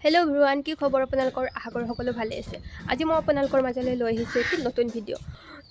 Hello' everyone, কি খবৰ আপোনালোকৰ? আশা কৰোঁ সকলো ভালে আছে। আজি মই আপোনালোকৰ মাজলৈ লৈ আহিছোঁ এটি নতুন ভিডিঅ'।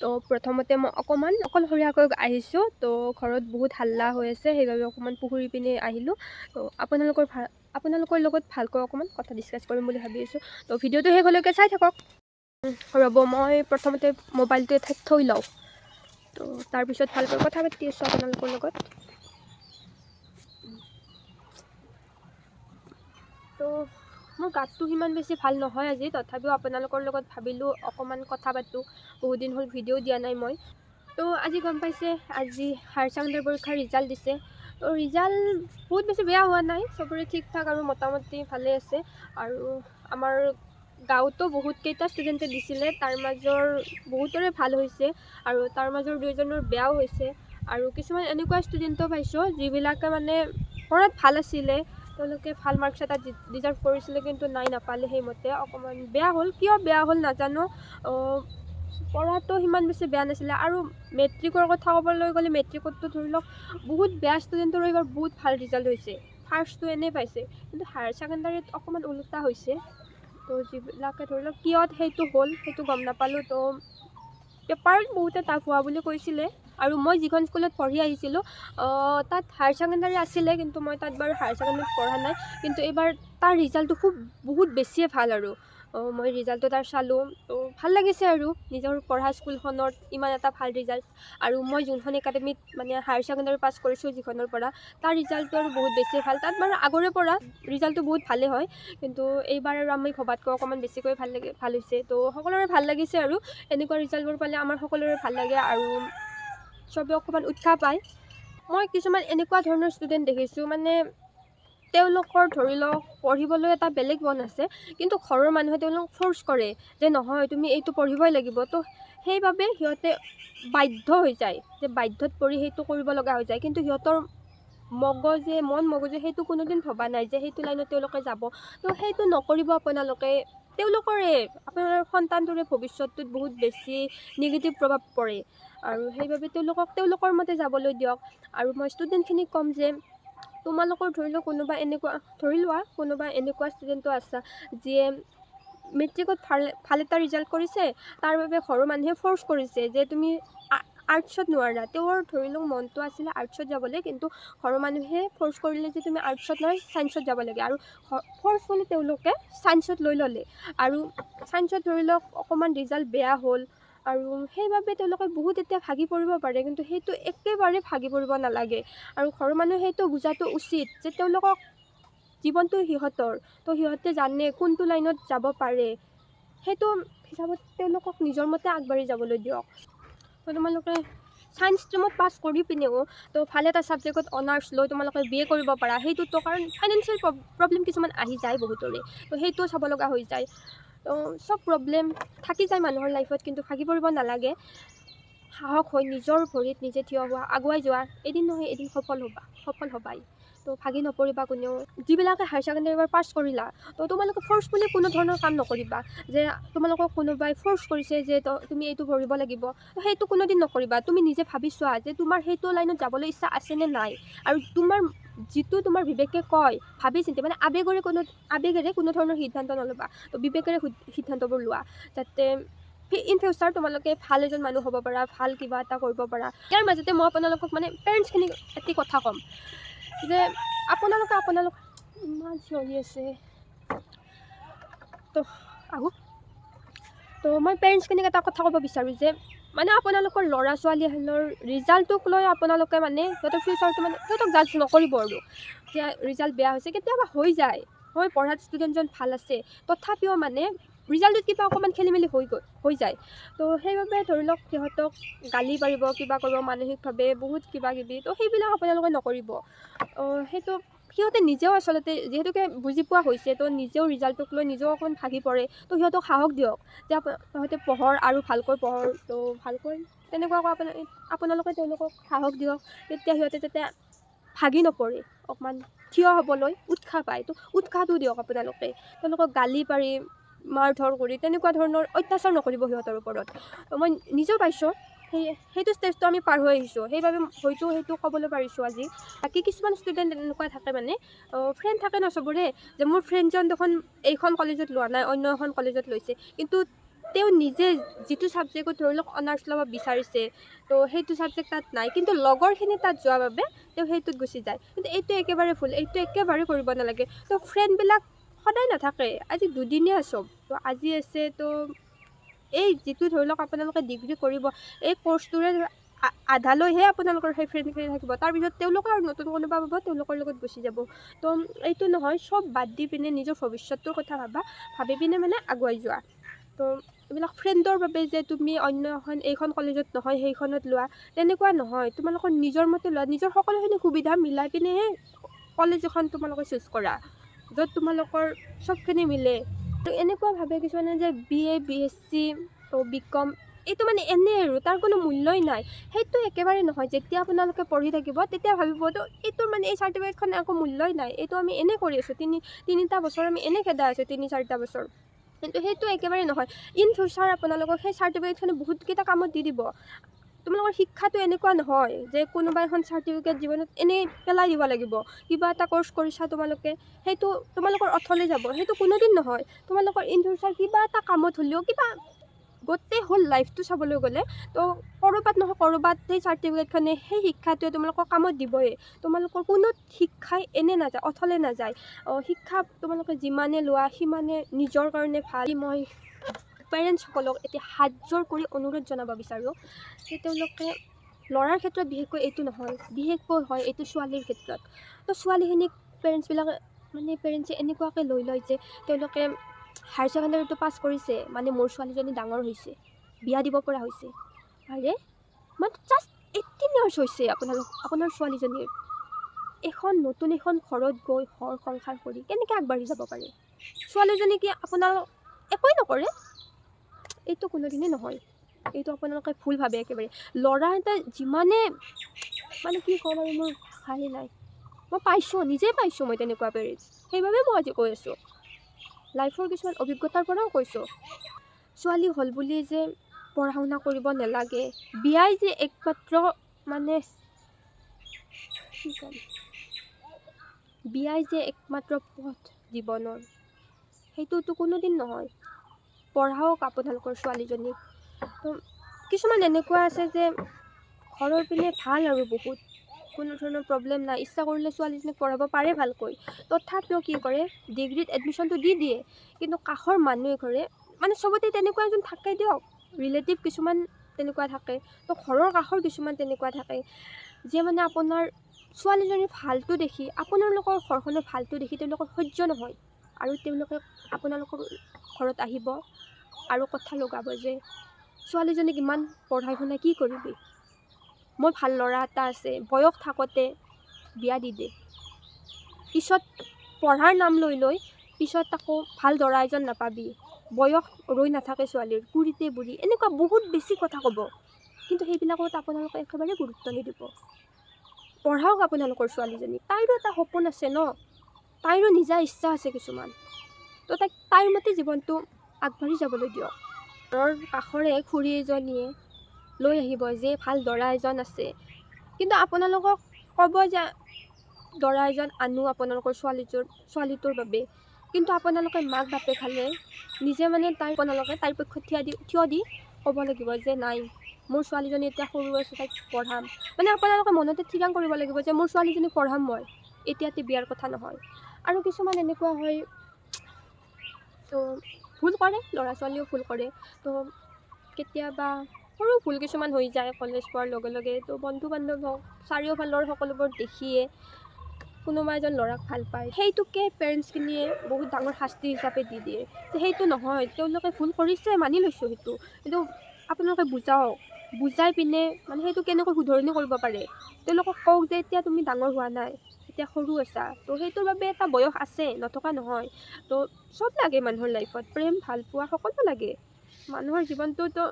তো প্ৰথমতে মই অকলশৰীয়াকৈ আহিছোঁ। তো ঘৰত বহুত হাল্লা হৈ আছে, সেইবাবে অকণমান পুখুৰী পিনে আহিলোঁ। তো আপোনালোকৰ লগত ভালকৈ অকণমান কথা ডিছকাছ কৰিম বুলি ভাবি আছোঁ। তো ভিডিঅ'টো শেষলৈকে চাই থাকক। ৰ'ব, মই প্ৰথমতে মোবাইলটো এঠাইত থৈ লওঁ। তো তাৰপিছত ভালকৈ কথা পাতি আছোঁ আপোনালোকৰ লগত। তো মোৰ গাটো সিমান বেছি ভাল নহয় আজি, তথাপিও আপোনালোকৰ লগত ভাবিলোঁ অকণমান কথা পাতোঁ। বহুত দিন হ'ল ভিডিঅ' দিয়া নাই মই। তো আজি গম পাইছে, আজি হায়াৰ ছেকেণ্ডেৰী পৰীক্ষাৰ ৰিজাল্ট দিছে। তো ৰিজাল্ট বহুত বেছি বেয়া হোৱা নাই, চবৰে ঠিক ঠাক আৰু মোটামুটি ভালে আছে। আৰু আমাৰ গাঁৱতো বহুতকেইটা ষ্টুডেণ্টে দিছিলে, তাৰ মাজৰ বহুতৰে ভাল হৈছে আৰু তাৰ মাজৰ দুইজনৰ বেয়াও হৈছে। আৰু কিছুমান এনেকুৱা ষ্টুডেণ্টো পাইছোঁ যিবিলাকে মানে পঢ়াত ভাল আছিলে, তেওঁলোকে ভাল মাৰ্কছ এটা ডিজাৰ্ভ কৰিছিলে, কিন্তু নাপালে। সেইমতে অকণমান বেয়া হ'ল। কিয় বেয়া হ'ল নাজানো। পঢ়াটো সিমান বেছি বেয়া নাছিলে। আৰু মেট্ৰিকৰ কথা ক'বলৈ গ'লে, মেট্ৰিকততো ধৰি লওক বহুত বেয়া ষ্টুডেণ্টৰো এইবাৰ বহুত ভাল ৰিজাল্ট হৈছে। ফাৰ্ষ্টটো এনেই পাইছে, কিন্তু হায়াৰ ছেকেণ্ডাৰীত অকণমান ওলোটা হৈছে। তো যিবিলাকে ধৰি লওক কিয় সেইটো হ'ল সেইটো গম নাপালোঁ। তো পেপাৰত বহুতে টাফ হোৱা বুলি কৈছিলে। আৰু মই যিখন স্কুলত পঢ়ি আহিছিলোঁ তাত হায়াৰ ছেকেণ্ডাৰী আছিলে, কিন্তু মই তাত বাৰু হায়াৰ ছেকেণ্ডাৰীত পঢ়া নাই। কিন্তু এইবাৰ তাৰ ৰিজাল্টটো বহুত বেছিয়ে ভাল। আৰু মই ৰিজাল্টটো তাৰ চালোঁ, তো ভাল লাগিছে আৰু নিজৰ পঢ়া স্কুলখনত ইমান এটা ভাল ৰিজাল্ট। আৰু মই যোনখন একাডেমীত মানে হায়াৰ ছেকেণ্ডাৰী পাছ কৰিছোঁ, যিখনৰ পৰা তাৰ ৰিজাল্টটো আৰু বহুত বেছি ভাল। তাত বাৰু আগৰে পৰা ৰিজাল্টটো বহুত ভালেই হয়, কিন্তু এইবাৰ আৰু আমি ভবাতকৈ অকণমান বেছিকৈ ভাল হৈছে। তো সকলোৰে ভাল লাগিছে আৰু এনেকুৱা ৰিজাল্টবোৰ পালে আমাৰ সকলোৰে ভাল লাগে আৰু চবে অকণমান উৎসাহ পায়। মই কিছুমান এনেকুৱা ধৰণৰ ষ্টুডেণ্ট দেখিছোঁ, মানে তেওঁলোকৰ ধৰি লওক পঢ়িবলৈ এটা বেলেগ মন আছে, কিন্তু ঘৰৰ মানুহে তেওঁলোকক ফ'ৰ্চ কৰে যে নহয় তুমি এইটো পঢ়িবই লাগিব। তো সেইবাবে সিহঁতে বাধ্য হৈ যায়, যে বাধ্যত পৰি সেইটো কৰিব লগা হৈ যায়। কিন্তু সিহঁতৰ মন মগজে সেইটো কোনোদিন ভবা নাই যে সেইটো লাইনত তেওঁলোকে যাব। তো সেইটো নকৰিব আপোনালোকে। আপোনাৰ সন্তানটোৰে ভৱিষ্যতটোত বহুত বেছি নিগেটিভ প্ৰভাৱ পৰে, আৰু সেইবাবে তেওঁলোকক তেওঁলোকৰ মতে যাবলৈ দিয়ক। আৰু মই ষ্টুডেণ্টখিনিক ক'ম যে তোমালোকৰ ধৰি লোৱা কোনোবা এনেকুৱা ষ্টুডেণ্টো আছা যিয়ে মেট্ৰিকত ভাল এটা ৰিজাল্ট কৰিছে, তাৰ বাবে ঘৰৰ মানুহে ফ'ৰ্চ কৰিছে যে তুমি আৰ্টছত নোৱাৰা। তেওঁৰ ধৰি লওক মনটো আছিলে আৰ্টছত যাবলৈ, কিন্তু ঘৰৰ মানুহে ফ'ৰ্চ কৰিলে যে তুমি আৰ্টছত নহয় ছায়েন্সত যাব লাগে। আৰু ফ'ৰ্চ কৰি তেওঁলোকে ছায়েন্সত লৈ ল'লে, আৰু ছায়েন্সত ধৰি লওক অকণমান ৰিজাল্ট বেয়া হ'ল। আৰু সেইবাবে তেওঁলোকে বহুত এতিয়া ভাগি পৰিব পাৰে, কিন্তু সেইটো একেবাৰে ভাগি পৰিব নালাগে। আৰু ঘৰৰ মানুহে সেইটো বুজাটো উচিত যে তেওঁলোকক জীৱনটো সিহঁতৰ, তো সিহঁতে জানে কোনটো লাইনত যাব পাৰে। সেইটো হিচাপত তেওঁলোকক নিজৰ মতে আগবাঢ়ি যাবলৈ দিয়ক। তো তোমালোকে ছায়েন্স ষ্ট্ৰীমত পাছ কৰি পিনেও তো ভাল এটা ছাবজেক্টত অনাৰ্ছ লৈ তোমালোকে BA কৰিব পাৰা। সেইটোতো কাৰণ ফাইনেন্সিয়েল প্ৰব্লেম কিছুমান আহি যায় বহুতৰে, তো সেইটোও চাব লগা হৈ যায়। তো চব প্ৰব্লেম থাকি যায় মানুহৰ লাইফত, কিন্তু ভাগি পৰিব নালাগে। সাহস হৈ নিজৰ ভৰিত নিজে থিয় হোৱা, আগুৱাই যোৱা। এদিন নহয় এদিন সফল হ'বাই। তো ভাগি নপৰিবা কোনেও। যিবিলাকে হায়াৰ ছেকেণ্ডেৰী এবাৰ পাছ কৰিলা, তো তোমালোকে ফ'ৰ্চফুলি কোনো ধৰণৰ কাম নকৰিবা যে তোমালোকক কোনোবাই ফ'ৰ্চ কৰিছে যে তুমি এইটো পঢ়িব লাগিব। তো সেইটো কোনোদিন নকৰিবা। তুমি নিজে ভাবি চোৱা যে তোমাৰ সেইটো লাইনত যাবলৈ ইচ্ছা আছেনে নাই, আৰু যিটো তোমাৰ বিবেকে কয় ভাবি চিন্তি, মানে আবেগেৰে কোনো ধৰণৰ সিদ্ধান্ত নল'বা। তো বিবেকেৰে সিদ্ধান্তবোৰ লোৱা, যাতে ইন ফিউচাৰ তোমালোকে ভাল এজন মানুহ হ'ব পাৰা, ভাল কিবা এটা কৰিব পাৰা। ইয়াৰ মাজতে মই আপোনালোকক মানে পেৰেণ্টছখিনিক এটি কথা ক'ম যে আপোনালোকে ইমান চিঞৰি আছে। তো মই পেৰেণ্টছখিনিক এটা কথা ক'ব বিচাৰোঁ যে মানে আপোনালোকৰ ল'ৰা ছোৱালীহঁতৰ ৰিজাল্টটোক লৈ আপোনালোকে মানে সিহঁতৰ ফিউচাৰটো মানে সিহঁতক জাজ নকৰিব। আৰু যে ৰিজাল্ট বেয়া হৈছে, কেতিয়াবা হৈ যায়, হয় পঢ়াত ষ্টুডেণ্টজন ভাল আছে, তথাপিও মানে ৰিজাল্টটোত কিবা অকণমান খেলি মেলি হৈ যায়। তো সেইবাবে ধৰি লওক সিহঁতক গালি পাৰিব, কিবা কৰিব মানসিকভাৱে বহুত কিবা কিবি, তো সেইবিলাক আপোনালোকে নকৰিব। সেইটো সিহঁতে নিজেও আচলতে যিহেতুকে বুজি পোৱা হৈছে, তো নিজেও ৰিজাল্টটোক লৈ নিজেও অকণমান ভাগি পৰে। তো সিহঁতক সাহস দিয়ক যে তহঁতে পঢ়ৰ আৰু ভালকৈ পঢ়ৰ। তো ভালকৈ তেনেকুৱাকৈ আপোনালোকে তেওঁলোকক সাহস দিয়ক, তেতিয়া সিহঁতে যাতে ভাগি নপৰে, অকণমান থিয় হ'বলৈ উৎসাহ পায়। তো উৎসাহটো দিয়ক আপোনালোকে। তেওঁলোকক গালি পাৰি মাৰ ধৰ কৰি তেনেকুৱা ধৰণৰ অত্যাচাৰ নকৰিব সিহঁতৰ ওপৰত। মই নিজেও পাইছোঁ, সেইটো ষ্টেজটো আমি পাৰ হৈ আহিছোঁ, সেইবাবে হয়তো সেইটো ক'বলৈ পাৰিছোঁ আজি। বাকী কিছুমান ষ্টুডেণ্ট এনেকুৱা থাকে মানে ফ্ৰেণ্ড থাকে ন চবৰে, যে মোৰ ফ্ৰেণ্ডজন দেখোন এইখন কলেজত লোৱা নাই, অন্য এখন কলেজত লৈছে, কিন্তু তেওঁ নিজে যিটো ছাবজেক্টত ধৰি লওক অনাৰ্ছ ল'ব বিচাৰিছে, তো সেইটো ছাবজেক্ট তাত নাই, কিন্তু লগৰখিনি তাত যোৱাৰ বাবে তেওঁ সেইটোত গুচি যায়। কিন্তু এইটো একেবাৰে ভুল, এইটো একেবাৰে কৰিব নালাগে। তো ফ্ৰেণ্ডবিলাক সদায় নাথাকে, আজি দুদিনীয়া চব, তো আজি আছে, তো এই যিটো ধৰি লওক আপোনালোকে ডিগ্ৰী কৰিব, এই কৰ্চটোৰে আধালৈহে আপোনালোকৰ সেই ফ্ৰেণ্ডখিনি থাকিব, তাৰপিছত তেওঁলোকে আৰু নতুন কোনোবা পাব, তেওঁলোকৰ লগত গুচি যাব। তো এইটো নহয়, চব বাদ দি পিনে নিজৰ ভৱিষ্যতৰ কথা ভাবি পিনে মানে আগুৱাই যোৱা। তো এইবিলাক ফ্ৰেণ্ডৰ বাবে যে তুমি অন্য এইখন কলেজত নহয় সেইখনত লোৱা, তেনেকুৱা নহয়। তোমালোকৰ নিজৰ মতে লোৱা, নিজৰ সকলোখিনি সুবিধা মিলাই পিনেহে কলেজ এখন তোমালোকে চুজ কৰা, য'ত তোমালোকৰ চবখিনি মিলে। তো এনেকুৱা ভাবে কিছুমানে যে BA BSc BCom এইটো মানে এনেই আৰু তাৰ কোনো মূল্যই নাই। সেইটো একেবাৰে নহয়। যেতিয়া আপোনালোকে পঢ়ি থাকিব তেতিয়া ভাবিব তো এইটোৰ মানে এই চাৰ্টিফিকেটখন একো মূল্যই নাই, এইটো আমি এনেই কৰি আছোঁ, তিনিটা বছৰ আমি এনেই খেদাই আছোঁ, 3-4টা বছৰ। কিন্তু সেইটো একেবাৰে নহয়। ইন ফিউচাৰ আপোনালোকক সেই চাৰ্টিফিকেটখনে বহুতকেইটা কামত দি দিব। তোমালোকৰ শিক্ষাটো এনেকুৱা নহয় যে কোনোবা এখন চাৰ্টিফিকেট জীৱনত এনেই পেলাই দিব লাগিব। কিবা এটা ক'ৰ্চ কৰিছা তোমালোকে, সেইটো তোমালোকৰ অথলে যাব, সেইটো কোনোদিন নহয়। তোমালোকৰ ইন ফিউচাৰ কিবা এটা কামত হ'লেও, কিবা গোটেই হ'ল লাইফটো চাবলৈ গ'লে, তো ক'ৰবাত নহয় ক'ৰবাত সেই চাৰ্টিফিকেটখনে, সেই শিক্ষাটোৱে তোমালোকৰ কামত দিবই। তোমালোকৰ কোনো শিক্ষাই এনে নাযায়, অথলে নাযায়। শিক্ষা তোমালোকে যিমানে লোৱা সিমানে নিজৰ কাৰণে ভাল। মই পেৰেণ্টছসকলক এতিয়া হাতযোৰ কৰি অনুৰোধ জনাব বিচাৰোঁ যে তেওঁলোকে ল'ৰাৰ ক্ষেত্ৰত বিশেষকৈ এইটো নহয়, বিশেষকৈ হয় এইটো ছোৱালীৰ ক্ষেত্ৰত। তো ছোৱালীখিনিক পেৰেণ্টছে এনেকুৱাকৈ লৈ লয় যে তেওঁলোকে হায়াৰ ছেকেণ্ডেৰীটো পাছ কৰিছে মানে মোৰ ছোৱালীজনী ডাঙৰ হৈছে, বিয়া দিব পৰা হৈছে। আৰে মানে জাষ্ট 18 ইয়াৰ্ছ হৈছে আপোনাৰ ছোৱালীজনীৰ। নতুন এখন ঘৰত গৈ ঘৰ সংসাৰ কৰি কেনেকৈ আগবাঢ়ি যাব পাৰে? ছোৱালীজনী কি আপোনাৰ একোৱেই নকৰে? এইটো কোনোদিনেই নহয়, এইটো আপোনালোকে ভুল ভাবে একেবাৰে। ল'ৰা এটা যিমানে কি ক'ম আৰু, মোৰ ভাষাই নাই। মই পাইছোঁ, নিজেই পাইছোঁ মই তেনেকুৱা পেৰেণ্টছ, সেইবাবে মই আজি কৈ আছোঁ, লাইফৰ কিছুমান অভিজ্ঞতাৰ পৰাও কৈছোঁ। ছোৱালী হ'ল বুলি যে পঢ়া শুনা কৰিব নালাগে, বিয়াই যে একমাত্ৰ পথ জীৱনৰ, সেইটোতো কোনোদিন নহয়। পঢ়াওক আপোনালোকৰ ছোৱালীজনীক। তো কিছুমান এনেকুৱা আছে যে ঘৰৰ পিনে ভাল আৰু বহুত, কোনো ধৰণৰ প্ৰব্লেম নাই, ইচ্ছা কৰিলে ছোৱালীজনীক পঢ়াব পাৰে ভালকৈ, তথাপিও কি কৰে, ডিগ্ৰীত এডমিশ্যনটো দি দিয়ে। কিন্তু কাষৰ মানুহ এঘৰে চবতে তেনেকুৱা এজন থাকে দিয়ক, ৰিলেটিভ কিছুমান তেনেকুৱা থাকে, তো ঘৰৰ কাষৰ কিছুমান তেনেকুৱা থাকে, যে আপোনাৰ ছোৱালীজনীৰ ভালটো দেখি, আপোনালোকৰ ঘৰখনৰ ভালটো দেখি তেওঁলোকৰ সহ্য নহয়, আৰু তেওঁলোকে আপোনালোকৰ ঘৰত আহিব আৰু কথা লগাব যে ছোৱালীজনীক ইমান পঢ়াই শুনাই কি কৰিবি, মই ভাল ল'ৰা এটা আছে, বয়স থাকোঁতে বিয়া দি দে। পিছত পঢ়াৰ নাম লৈ পিছত আকৌ ভাল দৰা এজন নাপাবি, বয়স ৰৈ নাথাকে ছোৱালীৰ, কুৰিতে বুঢ়ী, এনেকুৱা বহুত বেছি কথা ক'ব। কিন্তু সেইবিলাকত আপোনালোকে একেবাৰে গুৰুত্ব নিদিব। পঢ়াওক আপোনালোকৰ ছোৱালীজনীক, তাইৰো এটা সপোন আছে ন, তাইৰো নিজা ইচ্ছা আছে কিছুমান, তো তাইৰ মতে জীৱনটো আগবাঢ়ি যাবলৈ দিয়ক। ঘৰৰ কাষৰে খুৰী এজনীয়ে লৈ আহিব যে ভাল দৰা এজন আছে, কিন্তু আপোনালোকক ক'ব যে দৰা এজন আনো আপোনালোকৰ ছোৱালীটোৰ বাবে, কিন্তু আপোনালোকে মাক বাপেক খালে নিজে আপোনালোকে তাইৰ পক্ষত থিয় দি ক'ব লাগিব যে নাই, মোৰ ছোৱালীজনী এতিয়া সৰু আছে, তাইক পঢ়াম। আপোনালোকে মনতে থিৰাং কৰিব লাগিব যে মোৰ ছোৱালীজনীক পঢ়াম মই, এতিয়াতে বিয়াৰ কথা নহয়। আৰু কিছুমান এনেকুৱা হয়, তো ভুল কৰে, ল'ৰা ছোৱালীও ভুল কৰে, তো কেতিয়াবা সৰু ভুল কিছুমান হৈ যায় কলেজ পোৱাৰ লগে লগে। তো বন্ধু বান্ধৱ হওক, চাৰিওফালৰ সকলোবোৰ দেখিয়ে কোনোবা এজন ল'ৰাক ভাল পায়, সেইটোকে পেৰেণ্টছখিনিয়ে বহুত ডাঙৰ শাস্তি হিচাপে দি দিয়ে। তো সেইটো নহয়, তেওঁলোকে ভুল কৰিছে মানি লৈছোঁ সেইটো, কিন্তু আপোনালোকে বুজাই পিনে সেইটো কেনেকৈ শুধৰণি কৰিব পাৰে, তেওঁলোকক কওক যে এতিয়া তুমি ডাঙৰ হোৱা নাই, এতিয়া সৰু আছা, তো সেইটোৰ বাবে এটা বয়স আছে, নথকা নহয়। তো চব লাগে মানুহৰ লাইফত, প্ৰেম ভাল পোৱা সকলো লাগে। মানুহৰ জীৱনটোতো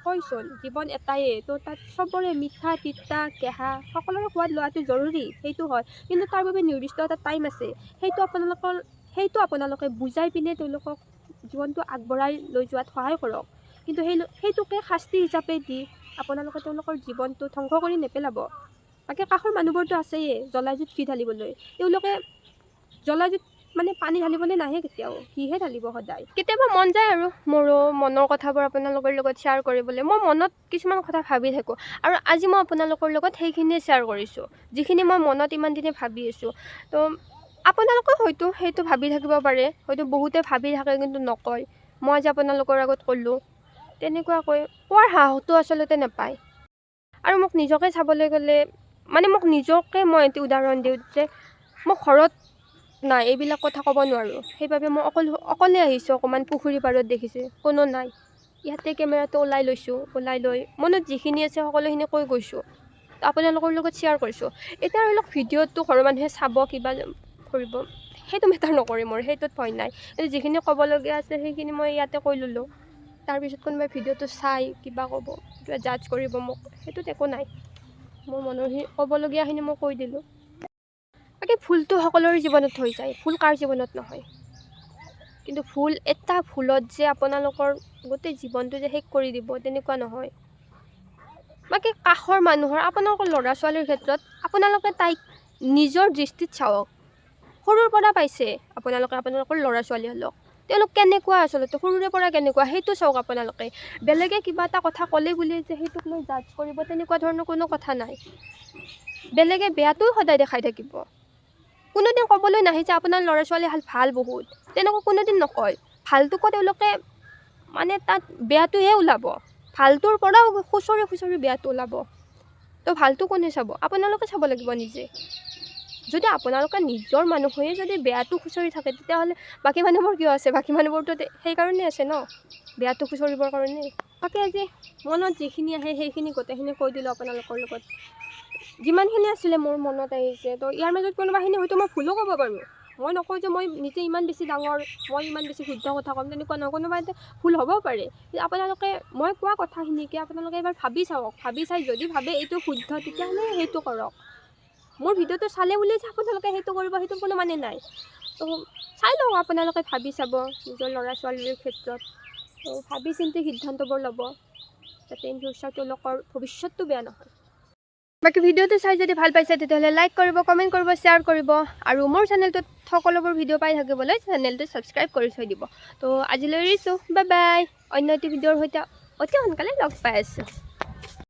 কৈচোন জীৱন এটাইয়ে, তো তাত চবৰে মিঠা তিতা কেঁহা সকলোৰে সোৱাদ লোৱাটো জৰুৰী, সেইটো হয়, কিন্তু তাৰ বাবে নিৰ্দিষ্ট এটা টাইম আছে। সেইটো আপোনালোকে বুজাই পিনে তেওঁলোকক জীৱনটো আগবঢ়াই লৈ যোৱাত সহায় কৰক, কিন্তু সেইটোকে শাস্তি হিচাপে দি আপোনালোকে তেওঁলোকৰ জীৱনটো ধ্বংস কৰি নেপেলাব। বাকী কাষৰ মানুহবোৰতো আছেই জ্বলাজুত ঘি ঢালিবলৈ, তেওঁলোকে জ্বলাজুত মানে পানী ঢালিবলৈ নাহে, কেতিয়াও ঘিহে ঢালিব সদায়। কেতিয়াবা মন যায় আৰু মোৰো মনৰ কথাবোৰ আপোনালোকৰ লগত শ্বেয়াৰ কৰিবলৈ। মই মনত কিছুমান কথা ভাবি থাকোঁ, আৰু আজি মই আপোনালোকৰ লগত সেইখিনিয়ে শ্বেয়াৰ কৰিছোঁ, যিখিনি মই মনত ইমান দিনে ভাবি আছোঁ। তো আপোনালোকেও হয়তো সেইটো ভাবি থাকিব পাৰে, হয়তো বহুতে ভাবি থাকে কিন্তু নকয়। মই আজি আপোনালোকৰ আগত ক'লোঁ, তেনেকুৱাকৈ কোৱাৰ সাহসটো আচলতে নাপায়। আৰু মোক নিজকে চাবলৈ গ'লে মানে মোক নিজকে মই এটি উদাহৰণ দিওঁ যে মই ঘৰত নাই, এইবিলাক কথা ক'ব নোৱাৰোঁ। সেইবাবে মই অকলে আহিছোঁ, অকণমান পুখুৰী পাৰত দেখিছে কোনো নাই। ইয়াতে কেমেৰাটো ওলাই লৈছোঁ, ওলাই লৈ মনত যিখিনি আছে সকলোখিনি কৈ গৈছোঁ, আপোনালোকৰ লগত শ্বেয়াৰ কৰিছোঁ। এতিয়া ধৰি লওক ভিডিঅ'টো ঘৰৰ মানুহে চাব, কিবা কৰিব, সেইটো মেটাৰ নকৰে মোৰ, সেইটোত ভয় নাই। কিন্তু যিখিনি ক'বলগীয়া আছে সেইখিনি মই ইয়াতে কৈ ল'লোঁ। তাৰপিছত কোনোবাই ভিডিঅ'টো চাই কিবা ক'ব, কিবা জাজ কৰিব মোক, সেইটোত একো নাই। মোৰ মনৰ ক'বলগীয়াখিনি মই কৈ দিলোঁ। বাকী ভুলটো সকলোৰে জীৱনত হৈ যায়, ভুল কাৰ জীৱনত নহয়। কিন্তু এটা ভুলত যে আপোনালোকৰ গোটেই জীৱনটো যে শেষ কৰি দিব, তেনেকুৱা নহয়। বাকী কাষৰ মানুহৰ, আপোনালোকৰ ল'ৰা ছোৱালীৰ ক্ষেত্ৰত আপোনালোকে তাইক নিজৰ দৃষ্টিত চাওক। সৰুৰ পৰা পাইছে আপোনালোকৰ ল'ৰা ছোৱালীসকলক, তেওঁলোক কেনেকুৱা আচলতে সৰুৰে পৰা কেনেকুৱা সেইটো চাওক আপোনালোকে। বেলেগে কিবা এটা কথা ক'লে বুলি যে সেইটোক লৈ জাজ কৰিব, তেনেকুৱা ধৰণৰ কোনো কথা নাই। বেলেগে বেয়াটোও সদায় দেখাই থাকিব, কোনোদিন ক'বলৈ নাহে যে আপোনাৰ ল'ৰা ছোৱালী ভাল বহুত, তেনেকুৱা কোনোদিন নকয়। ভালটোকো তেওঁলোকে মানে তাত বেয়াটোহে ওলাব, ভালটোৰ পৰাও খুচৰি বেয়াটো ওলাব। তো ভালটো কোনে চাব? আপোনালোকে চাব লাগিব নিজে। যদি আপোনালোকে নিজৰ মানুহ হৈয়ে যদি বেয়াটো খুচৰি থাকে, তেতিয়াহ'লে বাকী মানুহবোৰ কিয় আছে? বাকী মানুহবোৰতো সেইকাৰণে আছে ন, বেয়াটো খুচৰিবৰ কাৰণে। বাকী আজি মনত যিখিনি আহে সেইখিনি গোটেইখিনি কৈ দিলোঁ আপোনালোকৰ লগত, যিমানখিনি আছিলে মোৰ মনত আহিছে। তো ইয়াৰ মাজত কোনোবাখিনি হয়তো মই ভুলো ক'ব পাৰোঁ। মই নকওঁ যে মই নিজে ইমান বেছি ডাঙৰ, মই ইমান বেছি শুদ্ধ কথা ক'ম, তেনেকুৱা নহয়। কোনোবা এটা ভুল হ'ব পাৰে। আপোনালোকে মই কোৱা কথাখিনিকে আপোনালোকে এবাৰ ভাবি চাওক, ভাবি চাই যদি ভাবে এইটো শুদ্ধ, তেতিয়াহ'লে সেইটো কৰক। মোৰ ভিডিঅ'টো চালে বুলি যে আপোনালোকে সেইটো কৰিব, সেইটো কোনো মানে নাই। তো চাই লওক, আপোনালোকে ভাবি চাব নিজৰ ল'ৰা ছোৱালীৰ ক্ষেত্ৰত। তো ভাবি চিন্তি সিদ্ধান্তবোৰ ল'ব, যাতে ইন ফিউচাৰ তেওঁলোকৰ ভৱিষ্যতটো বেয়া নহয়। বাকী ভিডিঅ'টো চাই যদি ভাল পাইছে, তেতিয়াহ'লে লাইক কৰিব, কমেণ্ট কৰিব, শ্বেয়াৰ কৰিব, আৰু মোৰ চেনেলটোত সকলোবোৰ ভিডিঅ' পাই থাকিবলৈ চেনেলটো ছাবস্ক্ৰাইব কৰি থৈ দিব। তো আজিলৈ এৰিছোঁ, বাই বাই। অন্য এটি ভিডিঅ'ৰ সৈতে অতি সোনকালে লগ পাই আছোঁ।